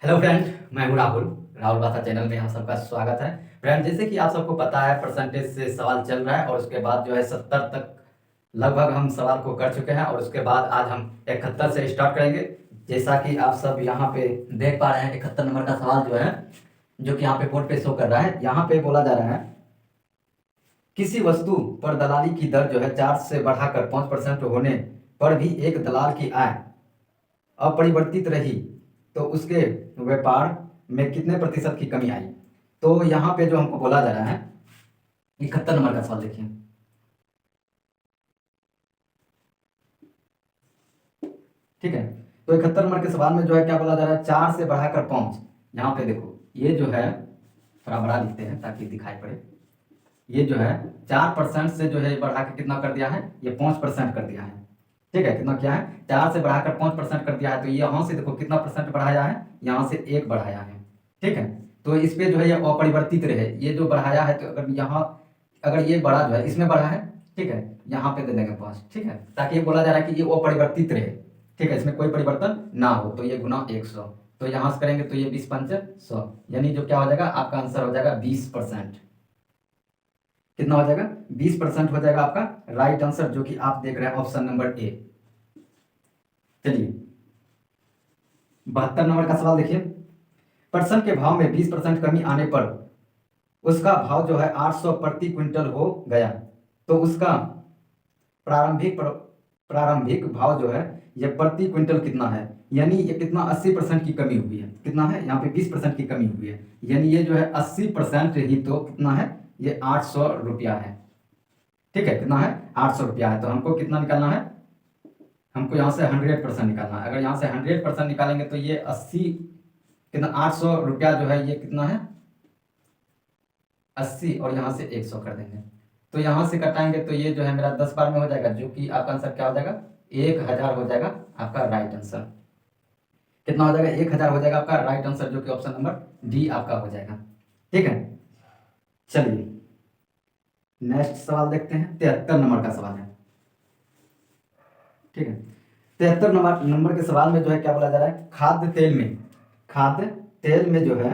Hello friend, मैं हूं राहुल। राहुल भाषा चैनल में आप सबका स्वागत है। फ्रेंड, जैसे कि आप सबको पता है, परसेंटेज से सवाल चल रहा है और उसके बाद जो है 70 तक लगभग हम सवाल को कर चुके हैं और उसके बाद आज हम 71 से स्टार्ट करेंगे। जैसा कि आप सब यहाँ पे देख पा रहे हैं, 71 नंबर का सवाल जो है, जो कि यहाँ पे बोर्ड पे शो कर रहा है, यहाँ पे बोला जा रहा है किसी वस्तु पर दलाली की दर जो है 4 से बढ़ाकर 5% होने पर भी एक दलाल की आय अपरिवर्तित रही तो उसके व्यापार में कितने प्रतिशत की कमी आई। तो यहाँ पे जो हमको बोला जा रहा है, 71 नंबर का सवाल देखिए। ठीक है, तो 71 नंबर के सवाल में जो है क्या बोला जा रहा है, 4 से बढ़ाकर 5। यहाँ पे देखो, ये जो है थोड़ा बड़ा लिखते हैं ताकि दिखाई पड़े। ये जो है 4% से जो है बढ़ा के कितना कर दिया है, ये 5% कर दिया है। ठीक है, कितना किया है, 4 से बढ़ाकर 5% कर दिया है। तो ये यहाँ से देखो कितना परसेंट बढ़ाया है, यहाँ से 1 बढ़ाया है। ठीक है, तो इस पे जो है ये अपरिवर्तित रहे, ये जो बढ़ाया है, तो अगर यहाँ अगर ये बढ़ा जो है इसमें बढ़ा है, ठीक है, यहाँ पे दे देंगे 5। ठीक है, ताकि ये बोला जा रहा है कि ये अपरिवर्तित रहे। ठीक है, इसमें कोई परिवर्तन ना हो, तो ये गुना 100। तो यहाँ से करेंगे तो ये 20 पंच 100, यानी जो क्या हो जाएगा, आपका आंसर हो जाएगा 20%। कितना हो जाएगा, 20% हो जाएगा आपका राइट आंसर, जो कि आप देख रहे हैं ऑप्शन नंबर ए। चलिए 72 नंबर का सवाल देखिए। पटसन के भाव में 20% कमी आने पर उसका भाव जो है 800 प्रति क्विंटल हो गया, तो उसका प्रारंभिक भाव जो है ये प्रति क्विंटल कितना है। यानी ये कितना, 80% की कमी हुई है। कितना है, यहाँ पे 20% की कमी हुई है, यानी ये जो है 80% ही, तो कितना है, ये 800 रुपया है। ठीक है, कितना है, 800 रुपया है। तो हमको कितना निकालना है, हमको यहाँ से 100% निकालना है। अगर यहाँ से 100% निकालेंगे तो ये 80 कितना, 800 रुपया जो है ये कितना है, 80, और यहाँ से 100 कर देंगे। तो यहाँ से कटाएंगे तो ये जो है मेरा 10 बार में हो जाएगा, जो कि आपका आंसर क्या हो जाएगा, 1000 हो जाएगा आपका राइट आंसर। कितना हो जाएगा, 1000 हो जाएगा आपका राइट आंसर, जो कि ऑप्शन नंबर डी आपका हो जाएगा। ठीक है, चलिए नेक्स्ट सवाल देखते हैं। 73 नंबर का सवाल है। ठीक है, 73 नंबर के सवाल में जो है क्या बोला जा रहा है, खाद्य तेल में जो है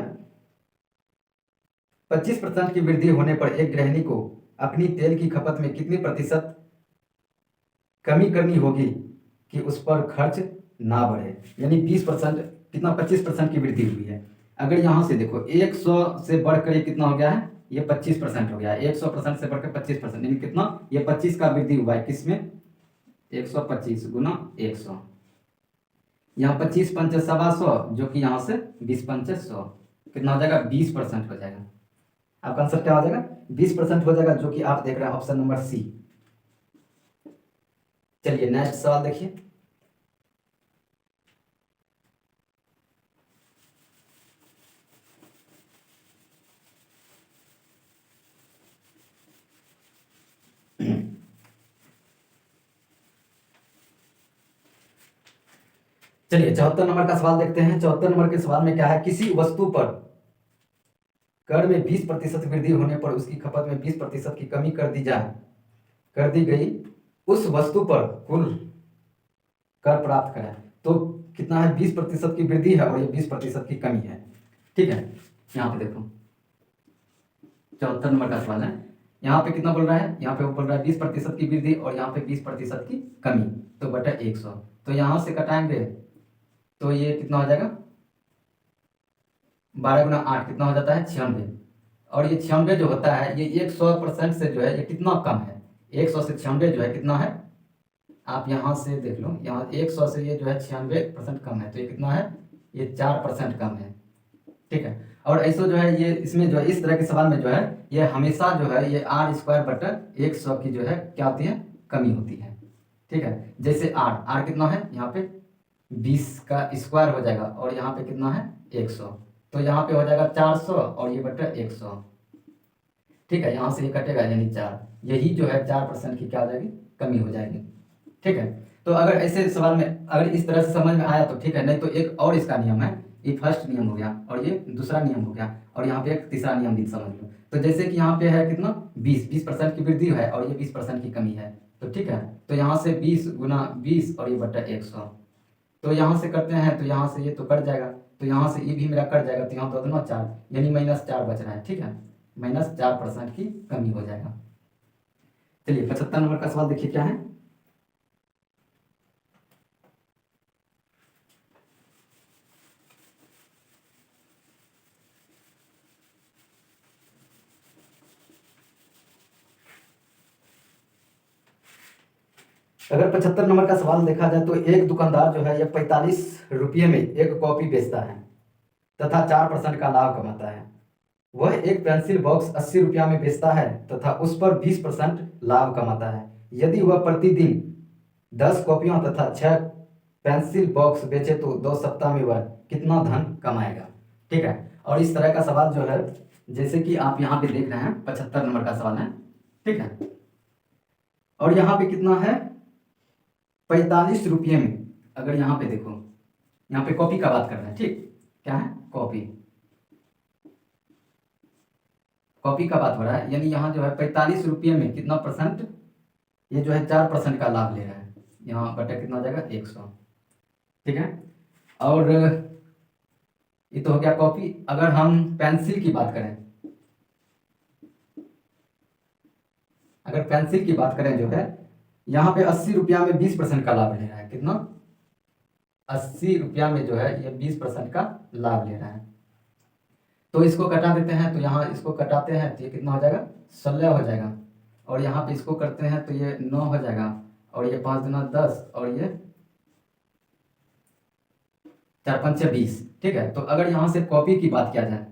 25% की वृद्धि होने पर एक गृहिणी को अपनी तेल की खपत में कितनी प्रतिशत कमी करनी होगी कि उस पर खर्च ना बढ़े। यानी 20% कितना, 25% की वृद्धि हुई है। अगर यहाँ से देखो 100 से बढ़कर ये कितना हो गया है, ये 25% हो गया है। 100% से बढ़कर 25%, यानी कितना, ये 25 का वृद्धि हुआ है किसमें, 125 गुना 100। यहाँ 25 पंच 125, जो कि यहाँ से 20 पंच 100, कितना हो जाएगा, 20% हो जाएगा। आपका आंसर क्या हो जाएगा, 20% हो जाएगा, जो कि आप देख रहे हैं ऑप्शन नंबर सी। चलिए नेक्स्ट सवाल देखिए। चलिए 74 नंबर का सवाल देखते हैं। 74 नंबर के सवाल में क्या है, किसी वस्तु पर कर में 20% वृद्धि होने पर उसकी खपत में 20% की कमी कर दी गई, उस वस्तु पर कुल कर प्राप्त करें। तो कितना है, 20% की वृद्धि है और ये 20% की कमी है। ठीक है, यहाँ पे देखो 74 नंबर का सवाल है। यहाँ पे कितना बोल रहा है, यहाँ पे वो बोल रहा है 20% की वृद्धि और यहाँ पे 20% की कमी, तो बटा 100। तो यहाँ से कटाएंगे तो ये कितना हो जाएगा, 12 गुना 8 कितना हो जाता है, 96। और ये 96 जो होता है, ये 100% से जो है ये कितना कम है, 100 से 96 जो है कितना है, आप यहाँ से देख लो, यहाँ 100 से ये जो है 96% कम है, तो ये कितना है, ये 4% कम है। ठीक है, और ऐसा जो है ये इसमें जो है इस तरह के सवाल में जो है ये हमेशा जो है ये r²/100 की जो है क्या होती है, कमी होती है। ठीक है, जैसे r कितना है, यहाँ पे 20 का स्क्वायर हो जाएगा और यहाँ पे कितना है, 100, तो यहाँ पे हो जाएगा 400 और ये बटा 100। ठीक है, यहाँ से ये कटेगा यानी 4, यही जो है 4% की क्या हो जाएगी, कमी हो जाएगी। ठीक है, तो अगर ऐसे सवाल में अगर इस तरह से समझ में आया तो ठीक है, नहीं तो एक और इसका नियम है, ये फर्स्ट नियम हो गया और ये दूसरा नियम हो गया, और यहाँ पे एक तीसरा नियम भी समझ लो। तो जैसे कि यहाँ पे है कितना, 20% की वृद्धि है और ये 20% की कमी है, तो ठीक है, तो यहाँ से 20 गुना 20 और ये बटा 100, तो यहाँ से करते हैं तो यहाँ से ये तो कट जाएगा, तो यहाँ से ये भी मेरा कट जाएगा, तो यहाँ दो दूना 4, यानी -4 बच रहा है। ठीक है, -4% की कमी हो जाएगा। चलिए 75 नंबर का सवाल देखिए क्या है। अगर 75 नंबर का सवाल देखा जाए तो एक दुकानदार जो है यह 45 रुपये में एक कॉपी बेचता है तथा 4% का लाभ कमाता है। वह एक पेंसिल बॉक्स 80 रुपया में बेचता है तथा उस पर 20% लाभ कमाता है। यदि वह प्रतिदिन 10 कॉपियों तथा 6 पेंसिल बॉक्स बेचे तो 2 सप्ताह में वह कितना धन कमाएगा। ठीक है, और इस तरह का सवाल जो है जैसे कि आप यहाँ पे देख रहे हैं 75 नंबर का सवाल है। ठीक है, और यहाँ पे कितना है 45 रुपये में। अगर यहाँ पे देखो, यहाँ पे कॉपी का बात कर रहे हैं। ठीक, क्या है कॉपी, कॉपी का बात हो रहा है, यानी यहाँ जो है 45 रुपये में कितना परसेंट, ये जो है 4% का लाभ ले रहा है। यहाँ बटा कितना हो जाएगा 100। ठीक है, और ये तो हो गया कॉपी। अगर हम पेंसिल की बात करें, अगर पेंसिल की बात करें जो है यहाँ पे 80 रुपया में 20% का लाभ ले रहा है। कितना, 80 रुपया में जो है ये 20% का लाभ ले रहा है। तो इसको कटा देते हैं, तो यहाँ इसको कटाते हैं तो ये कितना हो जाएगा 16 हो जाएगा, और यहाँ पे इसको करते हैं तो ये 9 हो जाएगा, और ये 5 दूना 10, और ये 4 5 20। ठीक है, तो अगर यहाँ से कॉपी की बात किया जाए,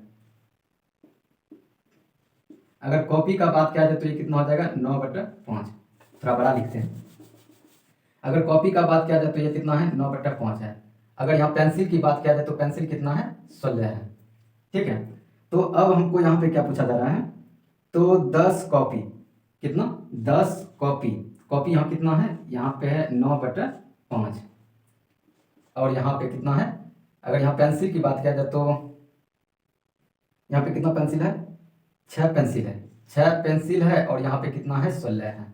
अगर कॉपी का बात किया जाए तो ये कितना हो जाएगा 9/5। थोड़ा बड़ा लिखते हैं। अगर कॉपी का बात किया जाए तो ये कितना है 9/5 है। अगर यहाँ पेंसिल की बात किया जाए तो पेंसिल कितना है 16 है। ठीक है, तो अब हमको यहाँ पे क्या पूछा जा रहा है, तो 10 कॉपी, कितना 10 कॉपी, कॉपी यहाँ कितना है, यहाँ पे है 9/5, और यहाँ पे कितना है, अगर यहाँ पेंसिल की बात किया जाए तो यहाँ पे कितना पेंसिल है 6 पेंसिल है, 6 पेंसिल है, और यहाँ पे कितना है 16 है,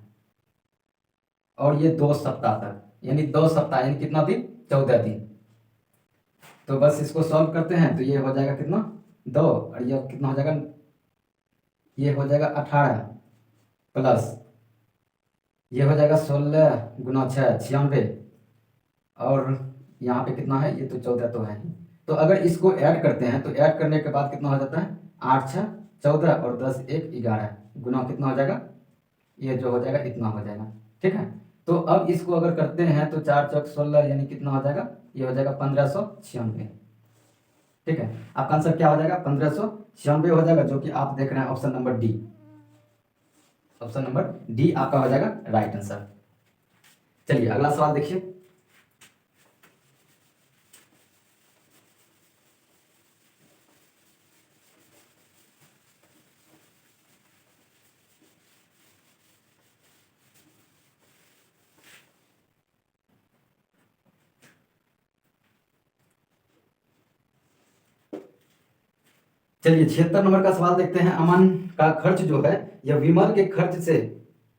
और ये 2 सप्ताह तक, यानी 2 सप्ताह यानी कितना दिन 14 दिन। तो बस इसको सॉल्व करते हैं तो ये हो जाएगा कितना 2, और ये कितना हो जाएगा, ये हो जाएगा 18 प्लस ये हो जाएगा 16 गुना 6 96, और यहाँ पे कितना है, ये तो 14 तो है ही। तो अगर इसको ऐड करते हैं तो ऐड करने के बाद कितना हो जाता है 8 6 14, और 10 1 11, गुना कितना हो जाएगा, ये जो हो जाएगा इतना हो जाएगा। ठीक है, तो अब इसको अगर करते हैं तो 4 चौक 16, यानी कितना हो जाएगा, ये हो जाएगा 1596। ठीक है, आपका आंसर क्या हो जाएगा 1596 हो जाएगा, जो कि आप देख रहे हैं option number D. Option number D आपका हो जाएगा राइट आंसर। चलिए अगला सवाल देखिए। चलिए 76 नंबर का सवाल देखते हैं। अमन का खर्च जो है यह विमल के खर्च से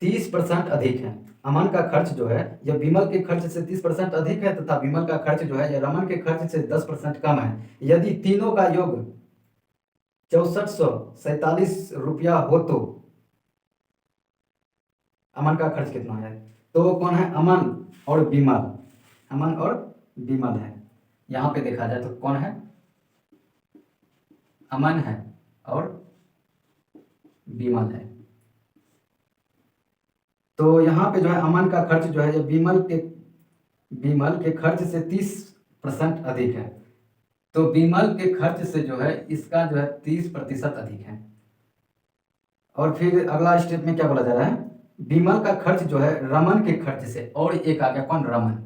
30% अधिक है। अमन का खर्च जो है यह विमल के खर्च से 30% अधिक है तथा विमल का खर्च जो है यह रमन के खर्च से 10% कम है। यदि तीनों का योग 6447 रुपया हो तो अमन का खर्च कितना है। तो कौन है, अमन और विमल, अमन और विमल है। यहाँ पे देखा जाए तो कौन है, अमन है और विमल है। तो यहाँ पे जो है अमन का खर्च जो है ये विमल के खर्च से 30% अधिक है। तो विमल के खर्च से जो है इसका जो है 30% अधिक है। और फिर अगला स्टेप में क्या बोला जा रहा है, विमल का खर्च जो है रमन के खर्च से, और एक आ गया कौन, रमन,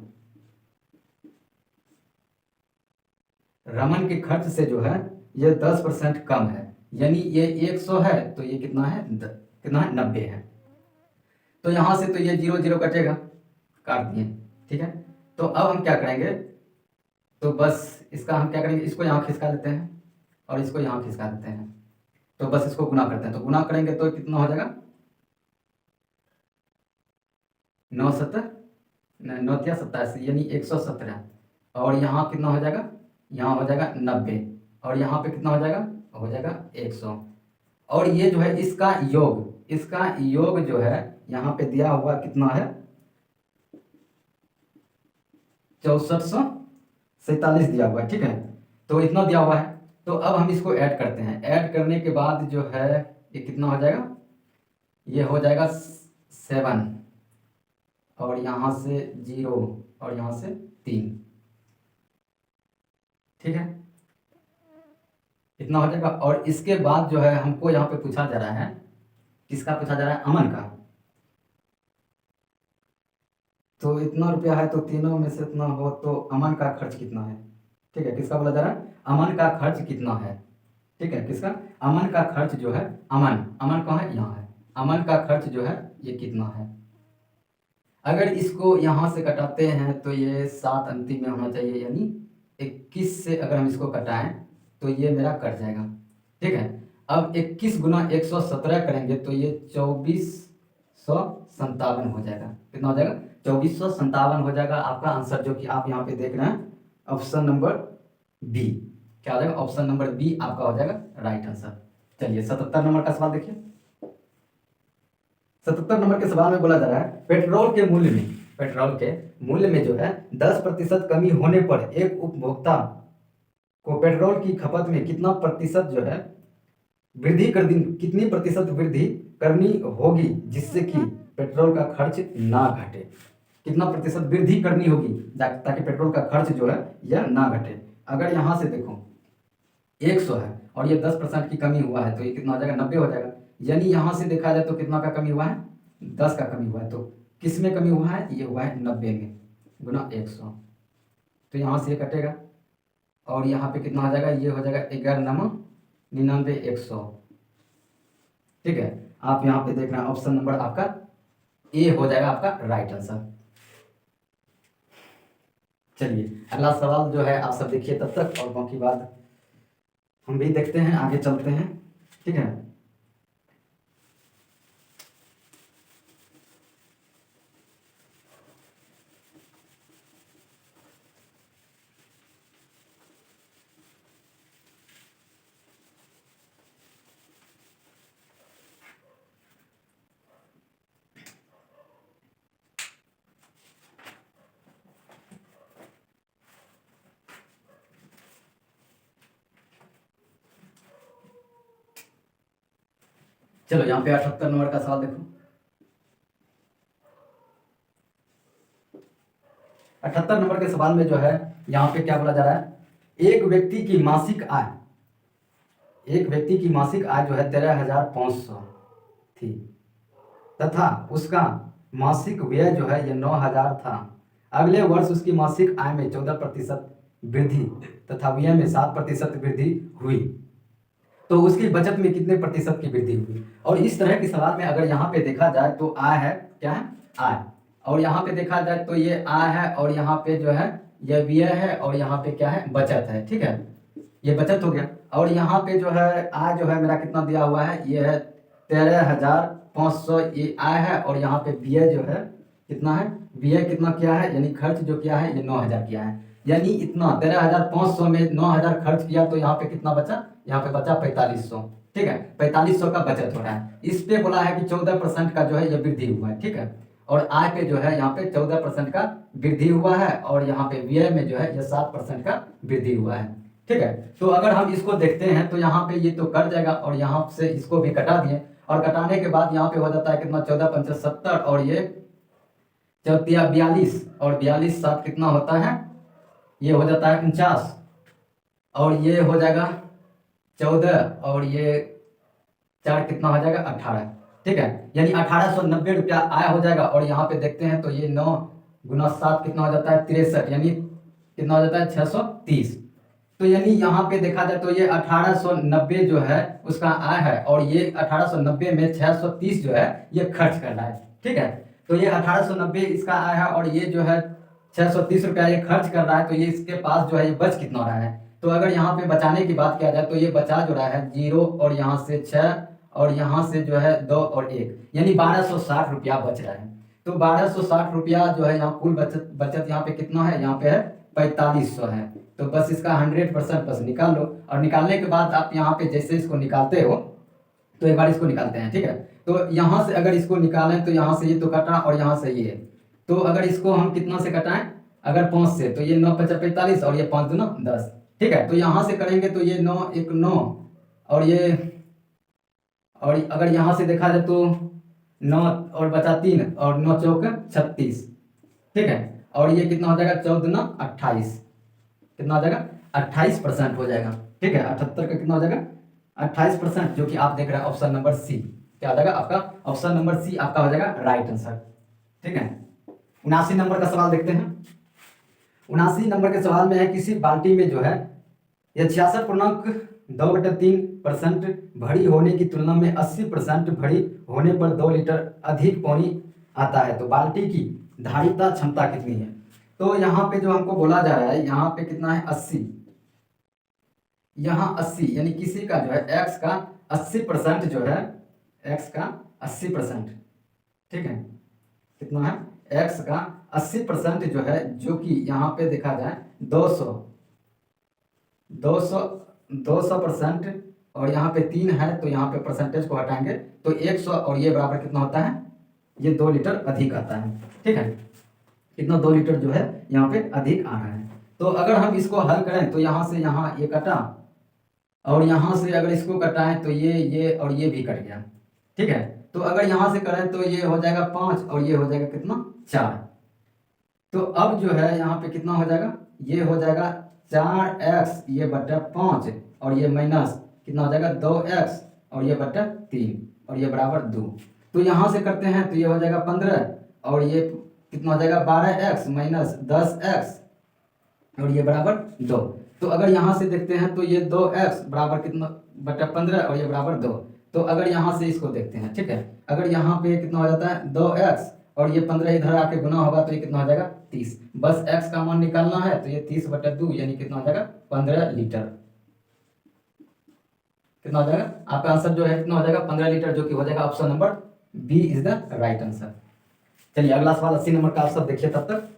रमन के खर्च से जो है ये 10% कम है। यानी ये 100 है तो ये कितना है, कितना है 90 है। तो यहाँ से तो ये 0 0 कटेगा, काट दिए। ठीक है, तो अब हम क्या करेंगे, तो बस इसका हम क्या करेंगे, इसको यहाँ खिसका देते हैं और इसको यहाँ खिसका देते हैं। तो बस इसको गुना करते हैं, तो गुना करेंगे तो कितना हो जाएगा 9 7 9 87, यानी 117, और यहाँ कितना हो जाएगा यहाँ हो जाएगा 90 और यहाँ पे कितना हो जाएगा, हो जाएगा 100। और ये जो है इसका योग जो है यहाँ पे दिया हुआ कितना है, 6447 दिया हुआ है, ठीक है। तो इतना दिया हुआ है। तो अब हम इसको ऐड करते हैं। ऐड करने के बाद जो है ये कितना हो जाएगा, ये हो जाएगा 7 और यहाँ से 0 और यहाँ से 3, ठीक है, इतना हो जाएगा। और इसके बाद जो है हमको यहाँ पे पूछा जा रहा है, किसका पूछा जा रहा है, अमन का। तो इतना रुपया है, तो तीनों में से इतना हो तो अमन का खर्च कितना है, ठीक है। किसका बोला जा रहा है, अमन का खर्च कितना है, ठीक है। किसका, अमन का खर्च जो है, अमन कहाँ है, यहाँ है। अमन का खर्च जो है ये कितना है। अगर इसको यहाँ से कटाते हैं तो ये 7 अंतिम में होना चाहिए, यानी 21 से अगर हम इसको कटाएं तो ये मेरा कट जाएगा, ठीक है। अब 21 गुना 117 करेंगे तो ये 2457 हो जाएगा। कितना हो जाएगा, 2457 हो जाएगा आपका आंसर, जो कि आप यहाँ पे देख रहे हैं ऑप्शन नंबर बी। क्या हो जाएगा, ऑप्शन नंबर बी आपका हो जाएगा राइट आंसर। चलिए 77 नंबर का सवाल देखिए। 77 नंबर के सवाल में बोला जा रहा है पेट्रोल के मूल्य में जो है 10% कमी होने पर एक उपभोक्ता को पेट्रोल की खपत में कितना प्रतिशत जो है वृद्धि कर दी, कितनी प्रतिशत वृद्धि करनी होगी जिससे कि पेट्रोल का खर्च ना घटे। कितना प्रतिशत वृद्धि करनी होगी ताकि पेट्रोल का खर्च जो है यह ना घटे। अगर यहाँ से देखो 100 है और ये 10% की कमी हुआ है तो ये कितना हो जाएगा, 90 हो जाएगा। यानी यहाँ से देखा जाए तो कितना का कमी हुआ है, 10 का कमी हुआ है। तो किस में कमी हुआ है, ये हुआ है 90 में गुना 100। तो यहाँ से ये कटेगा और यहाँ पे कितना हो जाएगा, ये हो जाएगा 11×99 100, ठीक है। आप यहाँ पे देखना ऑप्शन नंबर आपका ए हो जाएगा आपका राइट आंसर। चलिए अगला सवाल जो है आप सब देखिए तब तक, और बाकी बात हम भी देखते हैं, आगे चलते हैं, ठीक है। चलो यहाँ पे 78 नंबर का सवाल देखो। 78 नंबर के सवाल में जो है यहाँ पे क्या बोला जा रहा है, एक व्यक्ति की मासिक आय जो है 13,500 थी तथा उसका मासिक व्यय जो है ये 9,000 था। अगले वर्ष उसकी मासिक आय में 14% वृद्धि तथा व्यय में 7% वृद्धि हुई, तो उसकी बचत में कितने प्रतिशत की वृद्धि हुई। और इस तरह के सवाल में अगर यहाँ पे देखा जाए तो आय है, क्या है, आय, और यहाँ पे देखा जाए तो ये आय है और यहाँ पे जो है ये व्यय है और यहाँ पे क्या है, बचत है, ठीक है। ये बचत हो गया। और यहाँ पे जो है आय जो है मेरा कितना दिया हुआ है, ये है 13,500 ये आय है, और यहाँ पे व्यय जो है कितना है, व्यय कितना किया है, यानी खर्च जो किया है ये 9,000 किया है। यानी इतना 13,500 में 9,000 खर्च किया तो यहाँ पे कितना बचा, यहाँ पे बचा 4500, ठीक है। 4500 का बचत हो रहा है। इस पे बोला है कि 14% का जो है ये वृद्धि हुआ है, ठीक है। और आय पे जो है यहाँ पे 14% का वृद्धि हुआ है और यहाँ पे व्यय में जो है ये 7% का वृद्धि हुआ है, ठीक है। तो अगर हम इसको देखते हैं तो यहाँ पे ये तो कट जाएगा और यहाँ से इसको भी कटा दिए, और कटाने के बाद यहाँ पे हो जाता है कितना, 14×5 70, और ये 42 और 42 7 कितना होता है, ये हो जाता है 49, और ये हो जाएगा 14, और ये 4 कितना हो जाएगा 18, ठीक है। यानी 1890 रुपया आय हो जाएगा। और यहाँ पे देखते हैं तो ये 9 गुना 7 कितना हो जाता है 63, यानी कितना हो जाता है 630। तो यानी यहाँ पे देखा जाए तो ये 1890 जो है उसका आय है, और ये 1890 में 630 जो है ये खर्च कर रहा है, ठीक है। तो ये 1890 इसका आय है और ये जो है 630 रुपया ये खर्च कर रहा है, तो ये इसके पास जो है ये बच कितना रहा है। तो अगर यहाँ पे बचाने की बात किया जाए तो ये बचा जो रहा है 0 और यहाँ से 6 और यहाँ से जो है 2 और 1, यानी 1260 रुपया बच रहा है। तो 1260 रुपया जो है यहाँ कुल बचत यहाँ पे कितना है, यहाँ पे है 4500 है। तो बस इसका 100% बस निकाल लो, और निकालने के बाद आप यहाँ पे जैसे इसको निकालते हो तो एक बार इसको निकालते हैं, ठीक है। तो यहाँ से अगर इसको निकालें तो यहाँ से ये तो कटा और यहाँ से ये, तो अगर इसको हम कितना से कटाएं, अगर 5 से, तो ये 9 5 45 और ये 5 दूना 10, ठीक है। तो यहाँ से करेंगे तो ये 9 1 9 और ये, और अगर यहाँ से देखा जाए तो 9 और बचा 3 और 9 चौक 36, ठीक है। और ये कितना हो जाएगा 14 दूना 28, कितना हो जाएगा 28% हो जाएगा, ठीक है। 78 का कितना हो जाएगा 28%, जो कि आप देख रहे हैं ऑप्शन नंबर सी। क्या हो जाएगा आपका ऑप्शन नंबर सी आपका हो जाएगा राइट आंसर, ठीक है। 79 नंबर का सवाल देखते हैं। 79 नंबर के सवाल में है किसी बाल्टी में जो है यह 66.2/3% भरी होने की तुलना में 80% भरी होने पर 2 लीटर अधिक पानी आता है, तो बाल्टी की धारिता क्षमता कितनी है। तो यहाँ पे जो हमको बोला जा रहा है, यहाँ पे कितना है 80, यहाँ 80 यानी किसी का जो है x का 80% जो है, x का 80%, ठीक है। कितना है x का 80% जो है, जो कि यहाँ पे देखा जाए 200% और यहाँ पे 3 है, तो यहाँ पे परसेंटेज को हटाएंगे तो 100 और ये बराबर कितना होता है, ये 2 लीटर अधिक आता है, ठीक है। कितना 2 लीटर जो है यहाँ पे अधिक आ रहा है। तो अगर हम इसको हल करें तो यहाँ से यहाँ ये कटा, और यहाँ से अगर इसको कटाएं तो ये और ये भी कट गया, ठीक है। तो अगर यहाँ से करें तो ये हो जाएगा 5 और ये हो जाएगा कितना 4। तो अब जो है यहाँ पे कितना हो जाएगा, ये हो जाएगा 4x ये बटा 5 और ये माइनस कितना हो जाएगा 2x और ये बटा 3 और ये बराबर 2। तो यहाँ से करते हैं तो ये हो जाएगा 15 और ये कितना हो जाएगा 12x माइनस 10x और ये बराबर 2। तो अगर यहाँ से देखते हैं तो ये 2x बराबर कितना बटा 15 और ये बराबर 2। तो अगर यहाँ से इसको देखते हैं, ठीक है, अगर यहाँ पे कितना हो जाता है 2x और ये 15 इधर आके गुना होगा तो ये कितना हो जाएगा 30। बस x का मान निकालना है, तो ये 30/2 यानी कितना हो जाएगा 15 लीटर। कितना हो जाएगा आपका आंसर जो है कितना हो जाएगा 15 लीटर, जो कि हो जाएगा option number B is the right answer. चलिए अगला सवाल 80 नंबर का आंसर देखिए तब तक।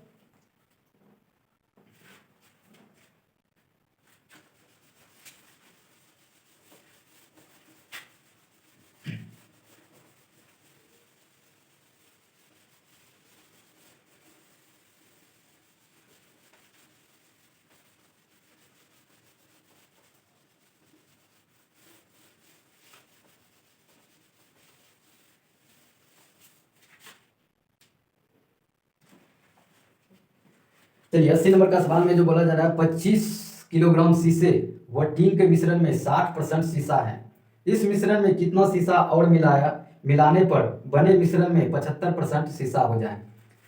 चलिए 80 नंबर का सवाल में जो बोला जा रहा है 25 किलोग्राम शीशे व टीन के मिश्रण में 60% शीशा है, इस मिश्रण में कितना शीशा और मिलाने पर बने मिश्रण में 75% शीशा हो जाए।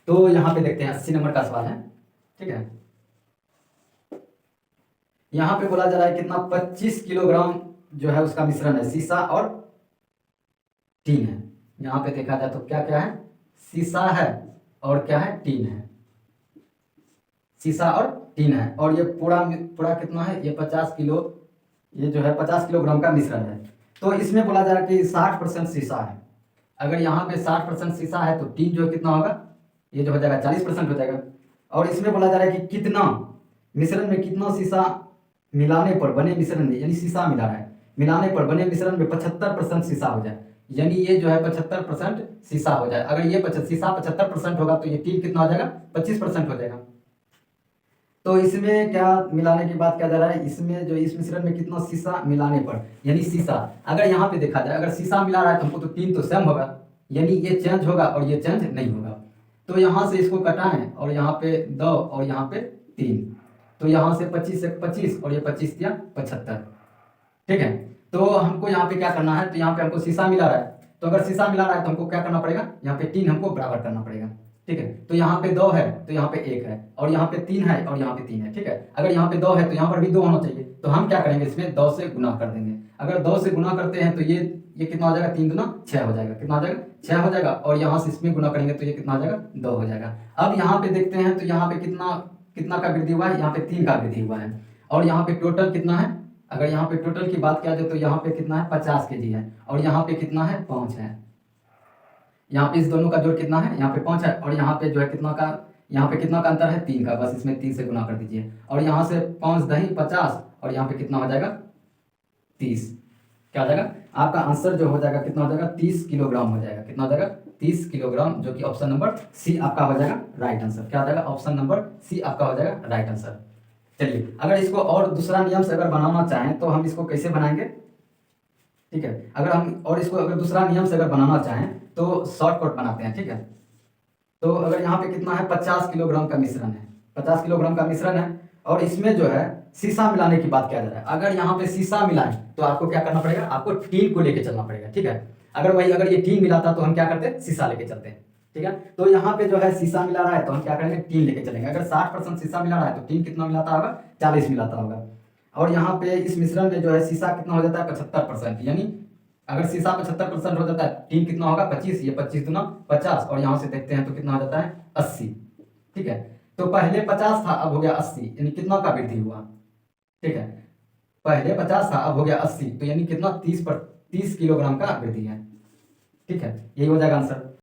तो यहाँ पे देखते हैं 80 नंबर का सवाल है, ठीक है। यहाँ पे बोला जा रहा है कितना 25 किलोग्राम जो है उसका मिश्रण है, शीशा और टीन है। यहाँ पे देखा जाए तो क्या क्या है, शीशा है और क्या है टीन है, शीशा और टीन है। और ये पूरा कितना है, ये 50 किलो, ये जो है 50 किलोग्राम का मिश्रण है। तो इसमें बोला जा रहा है कि 60% शीशा है। अगर यहाँ पे 60% शीशा है तो टीन जो है कितना होगा, ये जो हो जाएगा 40% हो जाएगा। और इसमें बोला जा रहा है कि कितना मिश्रण में कितना शीशा मिलाने पर बने मिश्रण में, यानी शीशा मिला रहा है, मिलाने पर बने मिश्रण में 75% शीशा हो जाए, यानी ये जो है 75% शीशा हो जाए। अगर ये शीशा 75% होगा तो ये टीन कितना हो जाएगा 25% हो जाएगा। तो इसमें क्या मिलाने की बात क्या जा रहा है, इसमें जो इस मिश्रण में कितना शीशा मिलाने पर, यानी शीशा अगर यहाँ पे देखा जाए, अगर शीशा मिला रहा है तो हमको तो टीन तो सेम होगा, यानी ये चेंज होगा और ये चेंज नहीं होगा। तो यहाँ से इसको कटाएं और यहाँ पे 2 और यहाँ पे 3, तो यहाँ से 25 से 25 और ये 25 या 75, ठीक है। तो हमको यहाँ पे क्या करना है, तो यहाँ पे हमको शीशा मिला रहा है, तो अगर शीशा मिला रहा है तो हमको क्या करना पड़ेगा, यहाँ पे 3 हमको बराबर करना पड़ेगा, ठीक है। तो यहाँ पे 2 है तो यहाँ पे 1 है, और यहाँ पे 3 है और यहाँ पे 3 है, ठीक है। अगर यहाँ पे 2 है तो यहाँ पर भी 2 होना चाहिए, तो हम क्या करेंगे, इसमें 2 से गुना कर देंगे। अगर 2 से गुना करते हैं तो ये कितना हो जाएगा, 3 दूना 6 हो जाएगा, कितना हो जाएगा 6 हो जाएगा। और यहाँ से इसमें गुना करेंगे तो ये कितना हो जाएगा 2 हो जाएगा। अब यहाँ पे देखते हैं तो यहाँ पे कितना का वृद्धि हुआ है, यहाँ पे 3 का वृद्धि हुआ है। और यहाँ पे टोटल कितना है, अगर यहाँ पे टोटल की बात किया जाए तो यहाँ पे कितना है 50 kg है, और यहाँ पे कितना है 5 है। यहाँ पे इस दोनों का जोड़ कितना है, यहाँ पे 5 है, और यहाँ पे जो है कितना का यहाँ पे कितना का अंतर है 3 का, बस इसमें 3 से गुना कर दीजिए। और यहाँ से 5 दही 50 और यहाँ पे कितना हो जाएगा 30। क्या हो जाएगा आपका आंसर जो हो जाएगा कितना हो जाएगा 30 किलोग्राम हो जाएगा। कितना हो जाएगा 30 किलोग्राम, जो कि ऑप्शन नंबर सी आपका हो जाएगा राइट आंसर। क्या हो जाएगा ऑप्शन नंबर सी आपका हो जाएगा राइट आंसर। चलिए अगर इसको और दूसरा नियम से अगर बनाना चाहें तो हम इसको कैसे बनाएंगे, ठीक है। अगर हम और इसको अगर दूसरा नियम से अगर बनाना चाहें तो शॉर्टकट बनाते हैं, ठीक है। तो अगर यहाँ पे कितना है 50 किलोग्राम का मिश्रण है, 50 किलोग्राम का मिश्रण है और इसमें जो है शीशा मिलाने की बात किया जा रहा है। अगर यहाँ पे शीशा मिलाएं तो आपको क्या करना पड़ेगा, आपको टीन को लेके चलना पड़ेगा, ठीक है। अगर ये टीन मिलाता तो हम क्या करते शीशा लेके चलते हैं, ठीक है। तो यहाँ पे जो है शीशा मिला रहा है तो हम क्या करेंगे टीन लेके चलेंगे। अगर 60% शीशा मिला रहा है तो टीन कितना मिलाता होगा 40 मिलाता होगा। और यहाँ पे इस मिश्रण में जो है शीशा कितना हो जाता है 75%, यानी अगर शीशा 75% हो जाता है टीन कितना होगा 25, ये 25 दूना 50 और यहाँ से देखते हैं तो कितना हो जाता है 80, ठीक है। तो पहले 50 था अब हो गया 80, यानी कितना का वृद्धि हुआ, ठीक है। पहले 50 था अब हो गया 80, तो यानी कितना 30 किलोग्राम का वृद्धि है, ठीक है। यही हो जाएगा आंसर।